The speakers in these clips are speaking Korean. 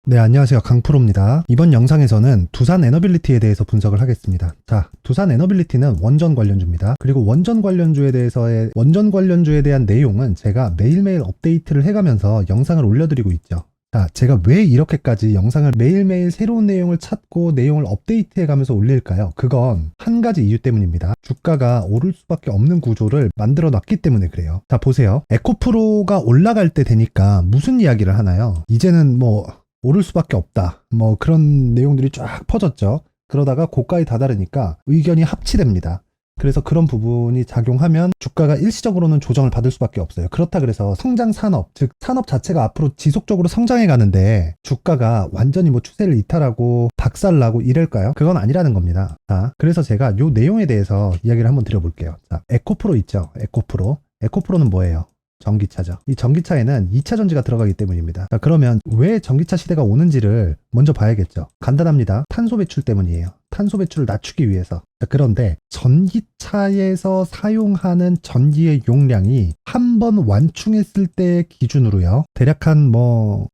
네, 안녕하세요. 강프로입니다. 이번 영상에서는 두산 에너빌리티에 대해서 분석을 하겠습니다. 자, 두산 에너빌리티는 원전 관련주입니다. 그리고 원전 관련주에 대한 내용은 제가 매일매일 업데이트를 해가면서 영상을 올려드리고 있죠. 자, 제가 왜 이렇게까지 영상을 매일매일 새로운 내용을 찾고 내용을 업데이트해가면서 올릴까요? 그건 한 가지 이유 때문입니다. 주가가 오를 수밖에 없는 구조를 만들어 놨기 때문에 그래요. 자, 보세요. 에코프로가 올라갈 때 되니까 무슨 이야기를 하나요? 이제는 오를 수밖에 없다. 그런 내용들이 쫙 퍼졌죠. 그러다가 고가에 다다르니까 의견이 합치됩니다. 그래서 그런 부분이 작용하면 주가가 일시적으로는 조정을 받을 수밖에 없어요. 그렇다 그래서 성장 산업, 즉 산업 자체가 앞으로 지속적으로 성장해 가는데 주가가 완전히 추세를 이탈하고 박살나고 이럴까요? 그건 아니라는 겁니다. 자, 그래서 제가 요 내용에 대해서 이야기를 한번 드려볼게요. 자, 에코프로 있죠. 에코프로. 에코프로는 뭐예요? 전기차죠. 이 전기차에는 2차 전지가 들어가기 때문입니다. 자, 그러면 왜 전기차 시대가 오는지를 먼저 봐야겠죠. 간단합니다. 탄소 배출 때문이에요. 탄소 배출을 낮추기 위해서. 자, 그런데 전기차에서 사용하는 전기의 용량이 한 번 완충했을 때 기준으로요. 대략 한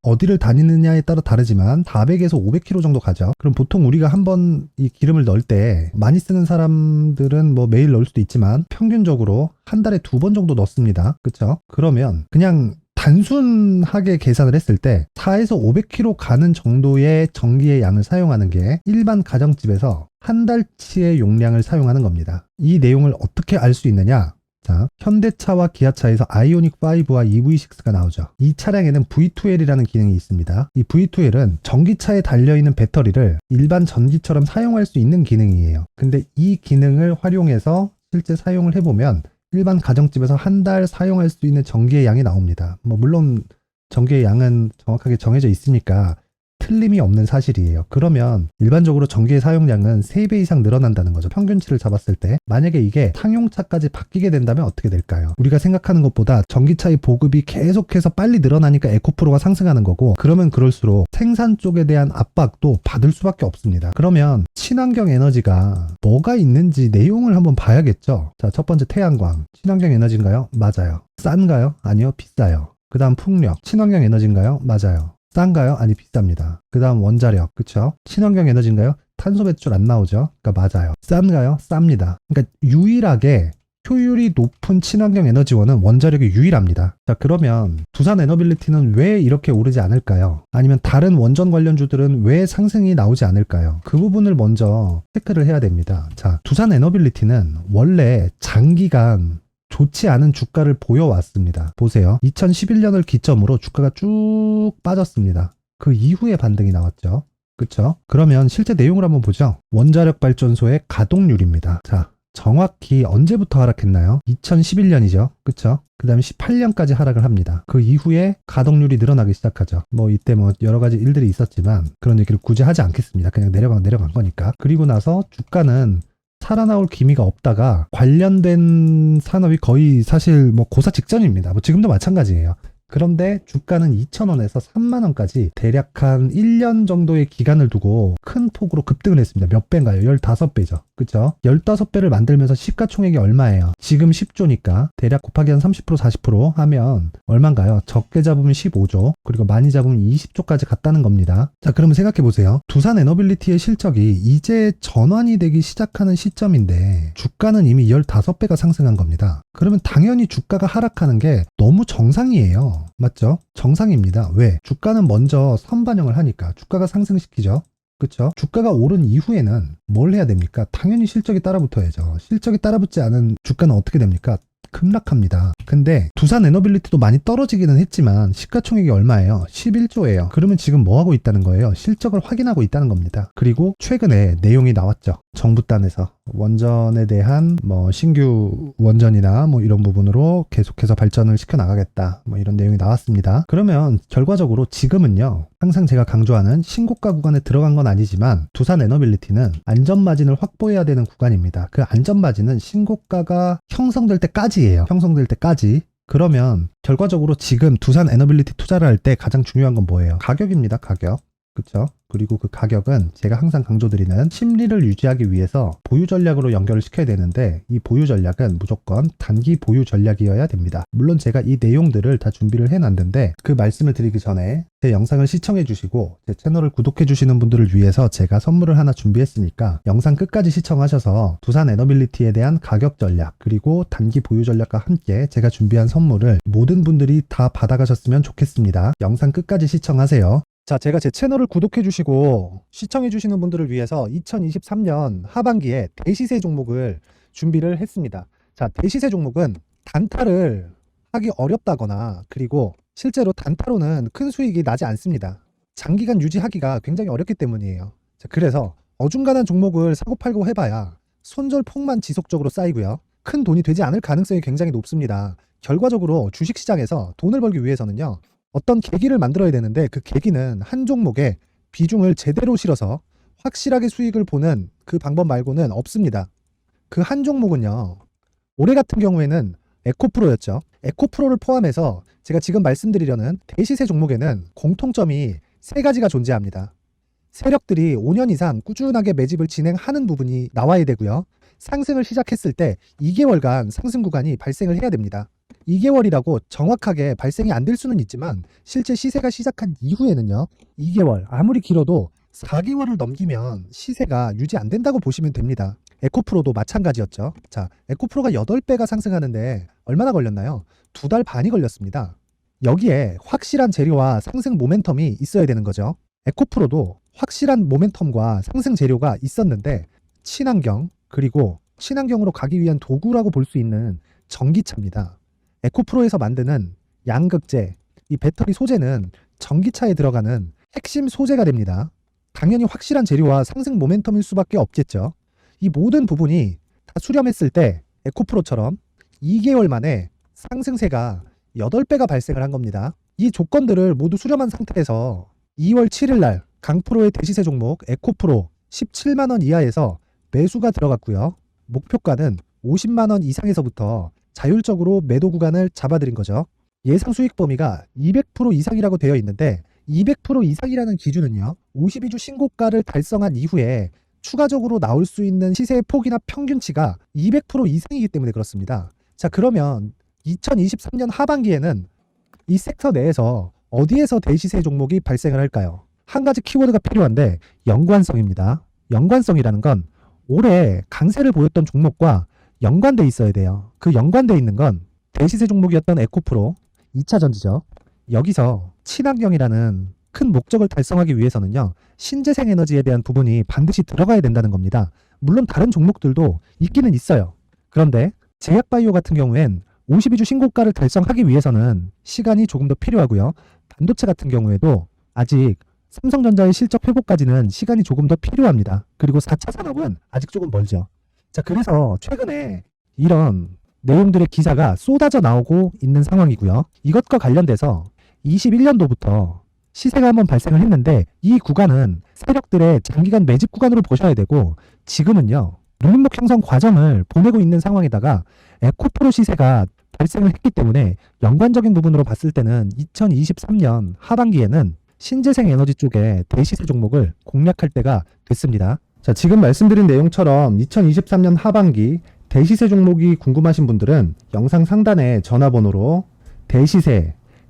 어디를 다니느냐에 따라 다르지만 400에서 500km 정도 가죠. 그럼 보통 우리가 한 번 이 기름을 넣을 때 많이 쓰는 사람들은 매일 넣을 수도 있지만 평균적으로 한 달에 2번 정도 넣습니다. 그쵸? 그러면 그냥 단순하게 계산을 했을 때 4에서 500km 가는 정도의 전기의 양을 사용하는 게 일반 가정집에서 한 달치의 용량을 사용하는 겁니다. 이 내용을 어떻게 알 수 있느냐? 자, 현대차와 기아차에서 아이오닉5와 EV6가 나오죠. 이 차량에는 V2L이라는 기능이 있습니다. 이 V2L은 전기차에 달려있는 배터리를 일반 전기처럼 사용할 수 있는 기능이에요. 근데 이 기능을 활용해서 실제 사용을 해보면 일반 가정집에서 한 달 사용할 수 있는 전기의 양이 나옵니다. 물론 전기의 양은 정확하게 정해져 있으니까 틀림이 없는 사실이에요. 그러면 일반적으로 전기의 사용량은 3배 이상 늘어난다는 거죠. 평균치를 잡았을 때. 만약에 이게 상용차까지 바뀌게 된다면 어떻게 될까요? 우리가 생각하는 것보다 전기차의 보급이 계속해서 빨리 늘어나니까 에코프로가 상승하는 거고, 그러면 그럴수록 생산 쪽에 대한 압박도 받을 수밖에 없습니다. 그러면 친환경 에너지가 뭐가 있는지 내용을 한번 봐야겠죠. 자, 첫 번째 태양광. 친환경 에너지인가요? 맞아요. 싼가요? 아니요, 비싸요. 그 다음 풍력. 친환경 에너지인가요? 맞아요. 싼가요? 아니, 비쌉니다. 그 다음 원자력. 그쵸? 친환경 에너지인가요? 탄소 배출 안 나오죠? 그러니까 맞아요. 싼가요? 쌉니다. 그러니까 유일하게 효율이 높은 친환경 에너지원은 원자력이 유일합니다. 자, 그러면 두산 에너빌리티는 왜 이렇게 오르지 않을까요? 아니면 다른 원전 관련주들은 왜 상승이 나오지 않을까요? 그 부분을 먼저 체크를 해야 됩니다. 자, 두산 에너빌리티는 원래 장기간 좋지 않은 주가를 보여왔습니다. 보세요. 2011년을 기점으로 주가가 쭉 빠졌습니다. 그 이후에 반등이 나왔죠. 그쵸? 그러면 실제 내용을 한번 보죠. 원자력 발전소의 가동률입니다. 자, 정확히 언제부터 하락했나요? 2011년이죠. 그쵸? 그 다음에 18년까지 하락을 합니다. 그 이후에 가동률이 늘어나기 시작하죠. 이때 여러 가지 일들이 있었지만 그런 얘기를 굳이 하지 않겠습니다. 그냥 내려간 거니까. 그리고 나서 주가는 살아나올 기미가 없다가 관련된 산업이 거의 사실 고사 직전입니다. 지금도 마찬가지예요. 그런데 주가는 2,000원에서 3만원까지 대략 한 1년 정도의 기간을 두고 큰 폭으로 급등을 했습니다. 몇 배인가요? 15배죠. 그쵸? 15배를 만들면서 시가총액이 얼마예요? 지금 10조니까 대략 곱하기 한 30% 40% 하면 얼마인가요? 적게 잡으면 15조, 그리고 많이 잡으면 20조까지 갔다는 겁니다. 자, 그러면 생각해보세요. 두산 에너빌리티의 실적이 이제 전환이 되기 시작하는 시점인데 주가는 이미 15배가 상승한 겁니다. 그러면 당연히 주가가 하락하는 게 너무 정상이에요. 맞죠? 정상입니다. 왜? 주가는 먼저 선반영을 하니까 주가가 상승시키죠. 그쵸? 주가가 오른 이후에는 뭘 해야 됩니까? 당연히 실적이 따라붙어야죠. 실적이 따라붙지 않은 주가는 어떻게 됩니까? 급락합니다. 근데 두산 에너빌리티도 많이 떨어지기는 했지만 시가총액이 얼마예요? 11조예요. 그러면 지금 뭐 하고 있다는 거예요? 실적을 확인하고 있다는 겁니다. 그리고 최근에 내용이 나왔죠. 정부 단에서 원전에 대한 신규 원전이나 이런 부분으로 계속해서 발전을 시켜 나가겠다. 이런 내용이 나왔습니다. 그러면 결과적으로 지금은요. 항상 제가 강조하는 신고가 구간에 들어간 건 아니지만 두산 에너빌리티는 안전마진을 확보해야 되는 구간입니다. 그 안전마진은 신고가가 형성될 때까지예요. 형성될 때까지. 그러면 결과적으로 지금 두산 에너빌리티 투자를 할 때 가장 중요한 건 뭐예요? 가격입니다. 가격. 그쵸? 그리고 그 가격은 제가 항상 강조드리는 심리를 유지하기 위해서 보유 전략으로 연결을 시켜야 되는데, 이 보유 전략은 무조건 단기 보유 전략이어야 됩니다. 물론 제가 이 내용들을 다 준비를 해놨는데, 그 말씀을 드리기 전에 제 영상을 시청해 주시고 제 채널을 구독해 주시는 분들을 위해서 제가 선물을 하나 준비했으니까 영상 끝까지 시청하셔서 두산 에너빌리티에 대한 가격 전략 그리고 단기 보유 전략과 함께 제가 준비한 선물을 모든 분들이 다 받아가셨으면 좋겠습니다. 영상 끝까지 시청하세요. 자, 제가 제 채널을 구독해 주시고 시청해 주시는 분들을 위해서 2023년 하반기에 대시세 종목을 준비를 했습니다. 자, 대시세 종목은 단타를 하기 어렵다거나 그리고 실제로 단타로는 큰 수익이 나지 않습니다. 장기간 유지하기가 굉장히 어렵기 때문이에요. 자, 그래서 어중간한 종목을 사고 팔고 해봐야 손절폭만 지속적으로 쌓이고요. 큰 돈이 되지 않을 가능성이 굉장히 높습니다. 결과적으로 주식시장에서 돈을 벌기 위해서는요, 어떤 계기를 만들어야 되는데 그 계기는 한 종목에 비중을 제대로 실어서 확실하게 수익을 보는 그 방법 말고는 없습니다. 그 한 종목은요, 올해 같은 경우에는 에코프로였죠. 에코프로를 포함해서 제가 지금 말씀드리려는 대시세 종목에는 공통점이 세 가지가 존재합니다. 세력들이 5년 이상 꾸준하게 매집을 진행하는 부분이 나와야 되고요. 상승을 시작했을 때 2개월간 상승 구간이 발생을 해야 됩니다. 2개월이라고 정확하게 발생이 안 될 수는 있지만 실제 시세가 시작한 이후에는요, 2개월, 아무리 길어도 4개월을 넘기면 시세가 유지 안 된다고 보시면 됩니다. 에코프로도 마찬가지였죠. 자, 에코프로가 8배가 상승하는데 얼마나 걸렸나요? 2달 반이 걸렸습니다. 여기에 확실한 재료와 상승 모멘텀이 있어야 되는 거죠. 에코프로도 확실한 모멘텀과 상승 재료가 있었는데 친환경, 그리고 친환경으로 가기 위한 도구라고 볼 수 있는 전기차입니다. 에코프로에서 만드는 양극재, 이 배터리 소재는 전기차에 들어가는 핵심 소재가 됩니다. 당연히 확실한 재료와 상승 모멘텀일 수밖에 없겠죠. 이 모든 부분이 다 수렴했을 때 에코프로처럼 2개월 만에 상승세가 8배가 발생을 한 겁니다. 이 조건들을 모두 수렴한 상태에서 2월 7일 날 강프로의 대시세 종목 에코프로 17만원 이하에서 매수가 들어갔고요. 목표가는 50만원 이상에서부터 자율적으로 매도 구간을 잡아드린 거죠. 예상 수익 범위가 200% 이상이라고 되어 있는데 200% 이상이라는 기준은요, 52주 신고가를 달성한 이후에 추가적으로 나올 수 있는 시세의 폭이나 평균치가 200% 이상이기 때문에 그렇습니다. 자, 그러면 2023년 하반기에는 이 섹터 내에서 어디에서 대시세 종목이 발생을 할까요? 한 가지 키워드가 필요한데 연관성입니다. 연관성이라는 건 올해 강세를 보였던 종목과 연관돼 있어야 돼요. 그 연관돼 있는 건 대시세 종목이었던 에코프로 2차 전지죠. 여기서 친환경이라는 큰 목적을 달성하기 위해서는요, 신재생 에너지에 대한 부분이 반드시 들어가야 된다는 겁니다. 물론 다른 종목들도 있기는 있어요. 그런데 제약바이오 같은 경우엔 52주 신고가를 달성하기 위해서는 시간이 조금 더 필요하고요. 반도체 같은 경우에도 아직 삼성전자의 실적 회복까지는 시간이 조금 더 필요합니다. 그리고 4차 산업은 아직 조금 멀죠. 자, 그래서 최근에 이런 내용들의 기사가 쏟아져 나오고 있는 상황이고요. 이것과 관련돼서 21년도부터 시세가 한번 발생을 했는데 이 구간은 세력들의 장기간 매집 구간으로 보셔야 되고, 지금은요, 눌림목 형성 과정을 보내고 있는 상황에다가 에코프로 시세가 발생을 했기 때문에 연관적인 부분으로 봤을 때는 2023년 하반기에는 신재생 에너지 쪽에 대시세 종목을 공략할 때가 됐습니다. 자, 지금 말씀드린 내용처럼 2023년 하반기 대시세 종목이 궁금하신 분들은 영상 상단에 전화번호로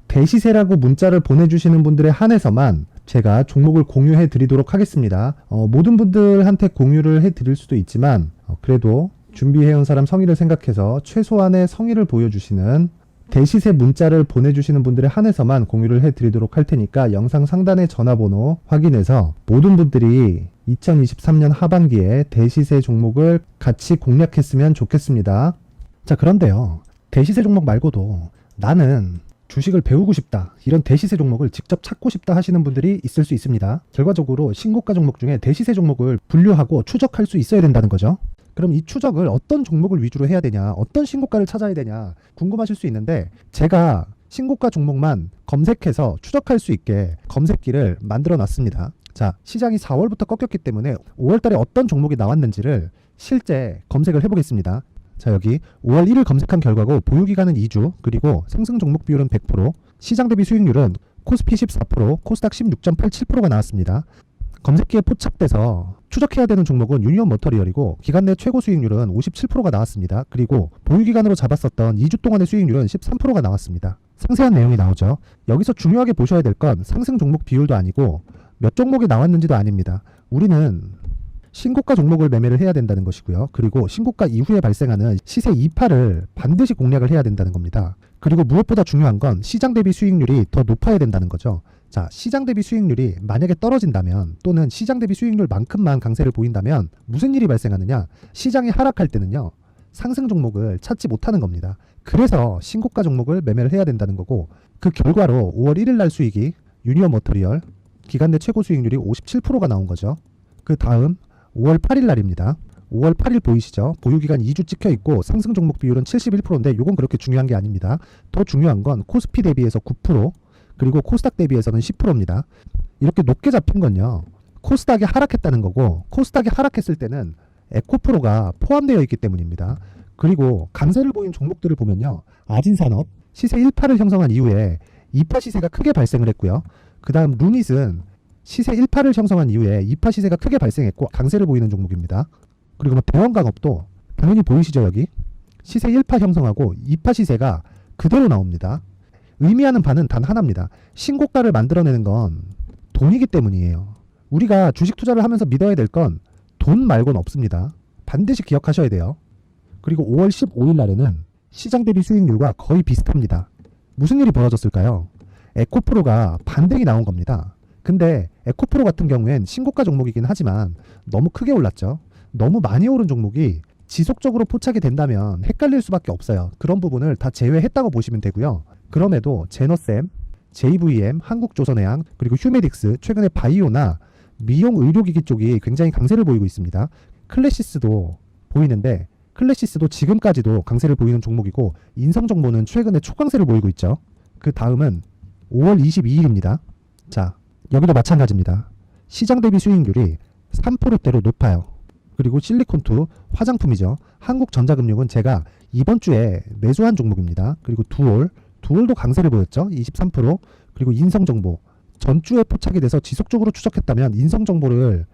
대시세라고 문자를 보내주시는 분들에 한해서만 제가 종목을 공유해 드리도록 하겠습니다. 모든 분들한테 공유를 해 드릴 수도 있지만 그래도 준비해온 사람 성의를 생각해서 최소한의 성의를 보여주시는 대시세 문자를 보내주시는 분들에 한해서만 공유를 해드리도록 할 테니까 영상 상단의 전화번호 확인해서 모든 분들이 2023년 하반기에 대시세 종목을 같이 공략했으면 좋겠습니다. 자, 그런데요, 대시세 종목 말고도 나는 주식을 배우고 싶다, 이런 대시세 종목을 직접 찾고 싶다 하시는 분들이 있을 수 있습니다. 결과적으로 신고가 종목 중에 대시세 종목을 분류하고 추적할 수 있어야 된다는 거죠. 그럼 이 추적을 어떤 종목을 위주로 해야 되냐, 어떤 신고가를 찾아야 되냐 궁금하실 수 있는데, 제가 신고가 종목만 검색해서 추적할 수 있게 검색기를 만들어 놨습니다. 자, 시장이 4월부터 꺾였기 때문에 5월달에 어떤 종목이 나왔는지를 실제 검색을 해보겠습니다. 자, 여기 5월 1일 검색한 결과고 보유기간은 2주, 그리고 상승 종목 비율은 100%, 시장 대비 수익률은 코스피 14%, 코스닥 16.87%가 나왔습니다. 검색기에 포착돼서 추적해야 되는 종목은 유니온 머터리얼이고 기간 내 최고 수익률은 57%가 나왔습니다. 그리고 보유기간으로 잡았었던 2주 동안의 수익률은 13%가 나왔습니다. 상세한 내용이 나오죠. 여기서 중요하게 보셔야 될 건 상승 종목 비율도 아니고 몇 종목이 나왔는지도 아닙니다. 우리는 신고가 종목을 매매를 해야 된다는 것이고요. 그리고 신고가 이후에 발생하는 시세 이파를 반드시 공략을 해야 된다는 겁니다. 그리고 무엇보다 중요한 건 시장 대비 수익률이 더 높아야 된다는 거죠. 자, 시장 대비 수익률이 만약에 떨어진다면 또는 시장 대비 수익률만큼만 강세를 보인다면 무슨 일이 발생하느냐? 시장이 하락할 때는요. 상승 종목을 찾지 못하는 겁니다. 그래서 신고가 종목을 매매를 해야 된다는 거고 그 결과로 5월 1일 날 수익이 유니온 머터리얼 기간 내 최고 수익률이 57%가 나온 거죠. 그 다음 5월 8일 날입니다. 5월 8일 보이시죠? 보유기간 2주 찍혀 있고 상승 종목 비율은 71%인데 이건 그렇게 중요한 게 아닙니다. 더 중요한 건 코스피 대비해서 9% 그리고 코스닥 대비해서는 10%입니다. 이렇게 높게 잡힌 건요. 코스닥이 하락했다는 거고 코스닥이 하락했을 때는 에코프로가 포함되어 있기 때문입니다. 그리고 강세를 보인 종목들을 보면요. 아진산업 시세 1파를 형성한 이후에 2파 시세가 크게 발생을 했고요. 그 다음 루닛은 시세 1파를 형성한 이후에 2파 시세가 크게 발생했고 강세를 보이는 종목입니다. 그리고 뭐 대원강업도 당연히 보이시죠 여기? 시세 1파 형성하고 2파 시세가 그대로 나옵니다. 의미하는 바는 단 하나입니다. 신고가를 만들어내는 건 돈이기 때문이에요. 우리가 주식 투자를 하면서 믿어야 될 건 돈 말고는 없습니다. 반드시 기억하셔야 돼요. 그리고 5월 15일 날에는 시장 대비 수익률과 거의 비슷합니다. 무슨 일이 벌어졌을까요? 에코프로가 반등이 나온 겁니다. 근데 에코프로 같은 경우엔 신고가 종목이긴 하지만 너무 크게 올랐죠. 너무 많이 오른 종목이 지속적으로 포착이 된다면 헷갈릴 수밖에 없어요. 그런 부분을 다 제외했다고 보시면 되고요. 그럼에도 제너셈, JVM, 한국조선해양, 그리고 휴메딕스, 최근에 바이오나 미용 의료기기 쪽이 굉장히 강세를 보이고 있습니다. 클래시스도 보이는데 클래시스도 지금까지도 강세를 보이는 종목이고 인성정보는 최근에 초강세를 보이고 있죠. 그 다음은 5월 22일입니다. 자, 여기도 마찬가지입니다. 시장 대비 수익률이 3%대로 높아요. 그리고 실리콘2 화장품이죠. 한국전자금융은 제가 이번 주에 매수한 종목입니다. 그리고 두올도 강세를 보였죠. 23%. 그리고 인성정보 전주에 포착이 돼서 지속적으로 추적했다면 인성정보를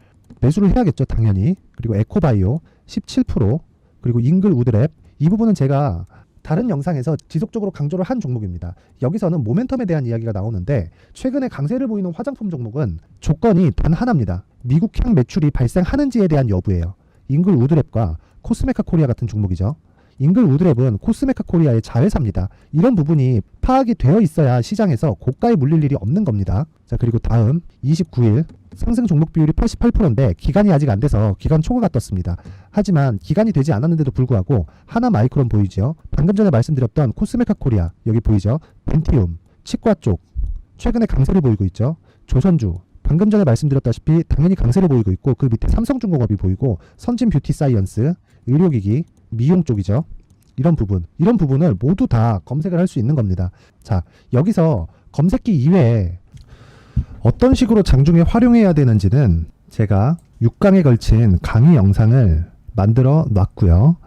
매수를 해야겠죠. 당연히. 그리고 에코바이오 17%. 그리고 잉글우드랩 이 부분은 제가 다른 영상에서 지속적으로 강조를 한 종목입니다. 여기서는 모멘텀에 대한 이야기가 나오는데 최근에 강세를 보이는 화장품 종목은 조건이 단 하나입니다. 미국향 매출이 발생하는지에 대한 여부예요. 잉글우드랩과 코스메카 코리아 같은 종목이죠. 잉글우드랩은 코스메카 코리아의 자회사입니다. 이런 부분이 파악이 되어 있어야 시장에서 고가에 물릴 일이 없는 겁니다. 자, 그리고 다음 29일 상승 종목 비율이 88%인데 기간이 아직 안 돼서 기간 초과가 떴습니다. 하지만 기간이 되지 않았는데도 불구하고 하나 마이크론 보이죠. 방금 전에 말씀드렸던 코스메카 코리아 여기 보이죠. 벤티움 치과 쪽 최근에 강세를 보이고 있죠. 조선주 방금 전에 말씀드렸다시피 당연히 강세를 보이고 있고 그 밑에 삼성중공업이 보이고 선진 뷰티 사이언스 의료기기 미용 쪽이죠. 이런 부분을 모두 다 검색을 할 수 있는 겁니다. 자, 여기서 검색기 이외에 어떤 식으로 장중에 활용해야 되는지는 제가 6강에 걸친 강의 영상을 만들어 놨고요.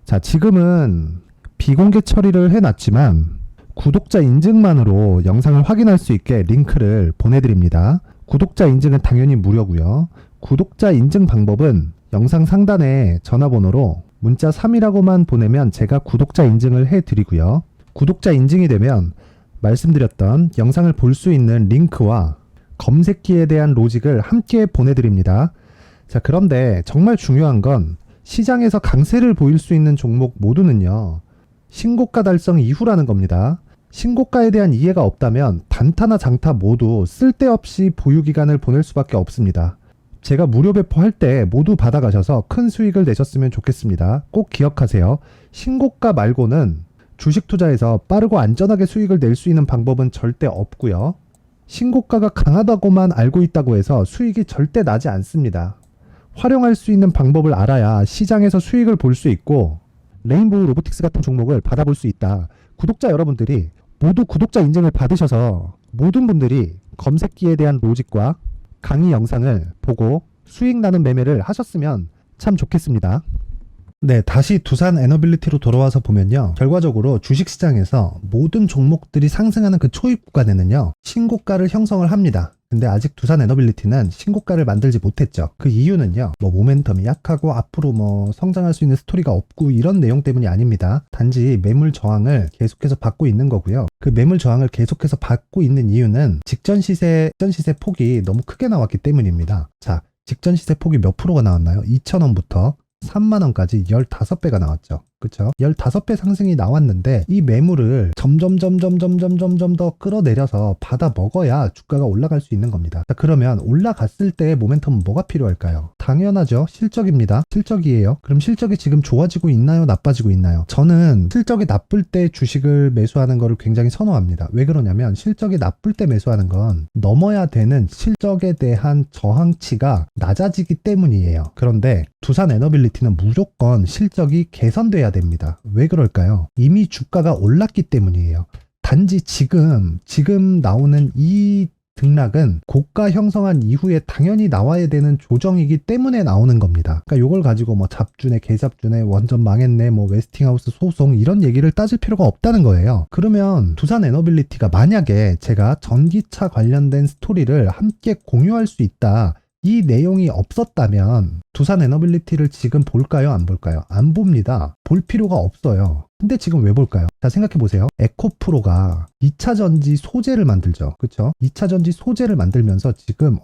자, 지금은 비공개 처리를 해놨지만 구독자 인증만으로 영상을 확인할 수 있게 링크를 보내드립니다. 구독자 인증은 당연히 무료고요. 구독자 인증 방법은 영상 상단에 전화번호로 문자 3이라고만 보내면 제가 구독자 인증을 해드리고요. 구독자 인증이 되면 말씀드렸던 영상을 볼 수 있는 링크와 검색기에 대한 로직을 함께 보내드립니다. 자, 그런데 정말 중요한 건 시장에서 강세를 보일 수 있는 종목 모두는요. 신고가 달성 이후라는 겁니다. 신고가에 대한 이해가 없다면 단타나 장타 모두 쓸데없이 보유기간을 보낼 수밖에 없습니다. 제가 무료 배포할 때 모두 받아가셔서 큰 수익을 내셨으면 좋겠습니다. 꼭 기억하세요. 신고가 말고는 주식 투자에서 빠르고 안전하게 수익을 낼 수 있는 방법은 절대 없고요. 신고가가 강하다고만 알고 있다고 해서 수익이 절대 나지 않습니다. 활용할 수 있는 방법을 알아야 시장에서 수익을 볼 수 있고 레인보우 로보틱스 같은 종목을 받아볼 수 있다. 구독자 여러분들이 모두 구독자 인증을 받으셔서 모든 분들이 검색기에 대한 로직과 강의 영상을 보고 수익 나는 매매를 하셨으면 참 좋겠습니다. 네, 다시 두산 에너빌리티로 돌아와서 보면요. 결과적으로 주식시장에서 모든 종목들이 상승하는 그 초입 구간에는요. 신고가를 형성을 합니다. 근데 아직 두산 에너빌리티는 신고가를 만들지 못했죠. 그 이유는요. 모멘텀이 약하고 앞으로 성장할 수 있는 스토리가 없고 이런 내용 때문이 아닙니다. 단지 매물 저항을 계속해서 받고 있는 거고요. 그 매물 저항을 계속해서 받고 있는 이유는 직전 시세 폭이 너무 크게 나왔기 때문입니다. 자, 직전 시세 폭이 몇 프로가 나왔나요? 2,000원부터 3만원까지 15배가 나왔죠. 그쵸? 15배 상승이 나왔는데 이 매물을 점점 더 끌어내려서 받아 먹어야 주가가 올라갈 수 있는 겁니다. 자, 그러면 올라갔을 때 모멘텀은 뭐가 필요할까요? 당연하죠. 실적입니다. 실적이에요. 그럼 실적이 지금 좋아지고 있나요? 나빠지고 있나요? 저는 실적이 나쁠 때 주식을 매수하는 거를 굉장히 선호합니다. 왜 그러냐면 실적이 나쁠 때 매수하는 건 넘어야 되는 실적에 대한 저항치가 낮아지기 때문이에요. 그런데 두산 에너빌리티는 무조건 실적이 개선돼야 됩니다. 왜 그럴까요? 이미 주가가 올랐기 때문이에요. 단지 지금 나오는 이 등락은 고가 형성한 이후에 당연히 나와야 되는 조정이기 때문에 나오는 겁니다. 그러니까 이걸 가지고 잡주네, 개잡주네, 완전 망했네, 웨스팅하우스 소송 이런 얘기를 따질 필요가 없다는 거예요. 그러면 두산 에너빌리티가 만약에 제가 전기차 관련된 스토리를 함께 공유할 수 있다. 이 내용이 없었다면 두산 에너빌리티를 지금 볼까요? 안 볼까요? 안 봅니다. 볼 필요가 없어요. 근데 지금 왜 볼까요? 자, 생각해보세요. 에코프로가 2차 전지 소재를 만들죠. 그쵸? 2차 전지 소재를 만들면서 지금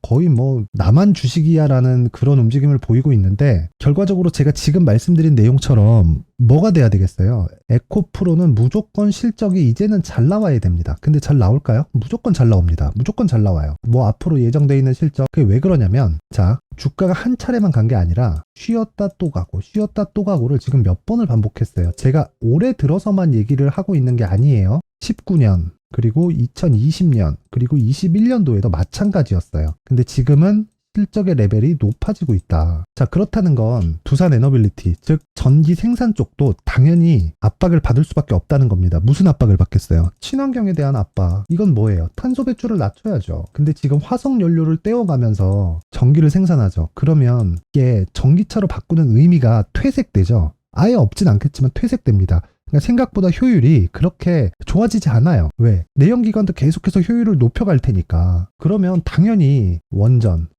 거의 나만 주식이야 라는 그런 움직임을 보이고 있는데 결과적으로 제가 지금 말씀드린 내용처럼 뭐가 돼야 되겠어요? 에코프로는 무조건 실적이 이제는 잘 나와야 됩니다. 근데 잘 나올까요? 무조건 잘 나옵니다. 무조건 잘 나와요. 앞으로 예정되어 있는 실적. 그게 왜 그러냐면 자, 주가가 한 차례만 간 게 아니라 쉬었다 또 가고를 지금 몇 번을 반복했어요. 제가 올해 들어서만 얘기를 하고 있는 게 아니에요. 19년 그리고 2020년 그리고 21년도에도 마찬가지였어요. 근데 지금은 실적의 레벨이 높아지고 있다. 자, 그렇다는 건 두산 에너빌리티, 즉 전기 생산 쪽도 당연히 압박을 받을 수밖에 없다는 겁니다. 무슨 압박을 받겠어요? 친환경에 대한 압박. 이건 뭐예요? 탄소 배출을 낮춰야죠. 근데 지금 화석 연료를 떼어가면서 전기를 생산하죠. 그러면 이게 전기차로 바꾸는 의미가 퇴색되죠. 아예 없진 않겠지만 퇴색됩니다. 그러니까 생각보다 효율이 그렇게 좋아지지 않아요. 왜? 내연기관도 계속해서 효율을 높여갈 테니까. 그러면 당연히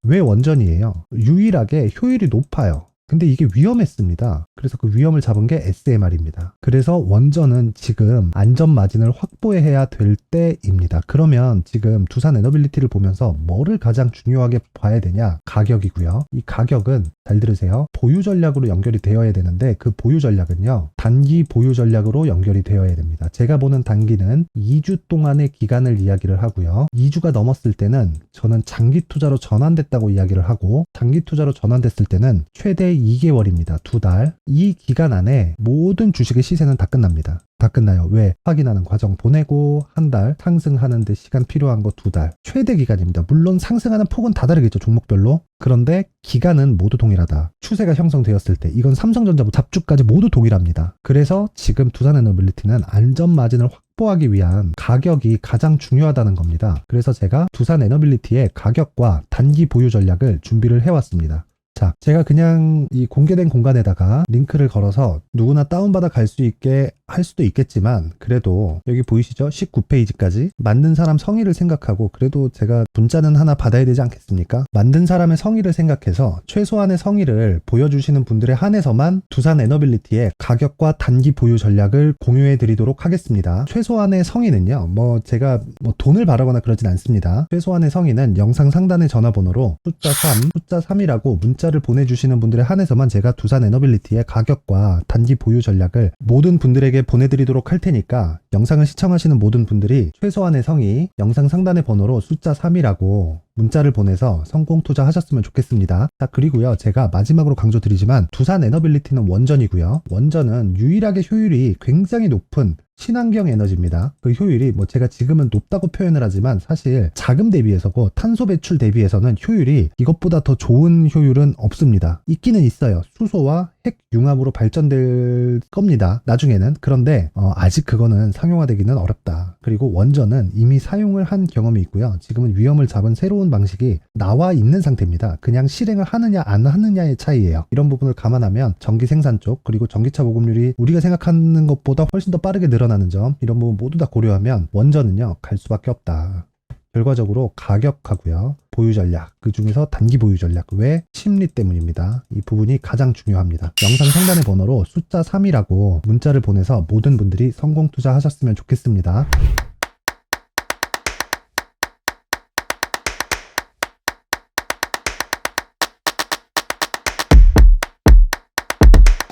왜 원전이에요? 유일하게 효율이 높아요. 근데 이게 위험했습니다. 그래서 그 위험을 잡은 게 SMR입니다. 그래서 원전은 지금 안전 마진을 확보해야 될 때입니다. 그러면 지금 두산 에너빌리티를 보면서 뭐를 가장 중요하게 봐야 되냐? 가격이고요. 이 가격은 잘 들으세요. 보유 전략으로 연결이 되어야 되는데 그 보유 전략은요. 단기 보유 전략으로 연결이 되어야 됩니다. 제가 보는 단기는 2주 동안의 기간을 이야기를 하고요. 2주가 넘었을 때는 저는 장기 투자로 전환됐다고 이야기를 하고 장기 투자로 전환됐을 때는 최대 2개월입니다. 2달. 이 기간 안에 모든 주식의 시세는 다 끝납니다. 다 끝나요. 왜? 확인하는 과정 보내고 한 달, 상승하는 데 시간 필요한 거 2달. 최대 기간입니다. 물론 상승하는 폭은 다 다르겠죠. 종목별로. 그런데 기간은 모두 동일하다. 추세가 형성되었을 때 이건 삼성전자 잡주까지 모두 동일합니다. 그래서 지금 두산에너빌리티는 안전 마진을 확보하기 위한 가격이 가장 중요하다는 겁니다. 그래서 제가 두산 에너빌리티의 가격과 단기 보유 전략을 준비를 해왔습니다. 자, 제가 그냥 이 공개된 공간에다가 링크를 걸어서 누구나 다운받아 갈 수 있게 할 수도 있겠지만 그래도 여기 보이시죠? 19페이지까지 만든 사람 성의를 생각하고 그래도 제가 문자는 하나 받아야 되지 않겠습니까? 만든 사람의 성의를 생각해서 최소한의 성의를 보여주시는 분들에 한해서만 두산 에너빌리티의 가격과 단기 보유 전략을 공유해 드리도록 하겠습니다. 최소한의 성의는요. 제가 돈을 바라거나 그러진 않습니다. 최소한의 성의는 영상 상단의 전화번호로 숫자 3이라고 문자를 보내주시는 분들에 한해서만 제가 두산 에너빌리티의 가격과 단기 보유 전략을 모든 분들에게 보내드리도록 할 테니까 영상을 시청하시는 모든 분들이 최소한의 성의 영상 상단의 번호로 숫자 3이라고 문자를 보내서 성공 투자하셨으면 좋겠습니다. 자, 그리고요. 제가 마지막으로 강조드리지만 두산 에너빌리티는 원전이고요. 원전은 유일하게 효율이 굉장히 높은 친환경 에너지입니다. 그 효율이 제가 지금은 높다고 표현을 하지만 사실 자금 대비해서고 탄소 배출 대비해서는 효율이 이것보다 더 좋은 효율은 없습니다. 있기는 있어요. 수소와 핵 융합으로 발전될 겁니다. 나중에는. 그런데 아직 그거는 상용화되기는 어렵다. 그리고 원전은 이미 사용을 한 경험이 있고요. 지금은 위험을 잡은 새로운 해온 방식이 나와 있는 상태입니다. 그냥 실행을 하느냐 안 하느냐의 차이예요. 이런 부분을 감안하면 전기 생산 쪽 그리고 전기차 보급률이 우리가 생각하는 것보다 훨씬 더 빠르게 늘어나는 점, 이런 부분 모두 다 고려하면 원전은요 갈 수밖에 없다. 결과적으로 가격하고요, 보유 전략, 그 중에서 단기 보유 전략, 왜? 심리 때문입니다. 이 부분이 가장 중요합니다. 영상 상단의 번호로 숫자 3이라고 문자를 보내서 모든 분들이 성공 투자하셨으면 좋겠습니다.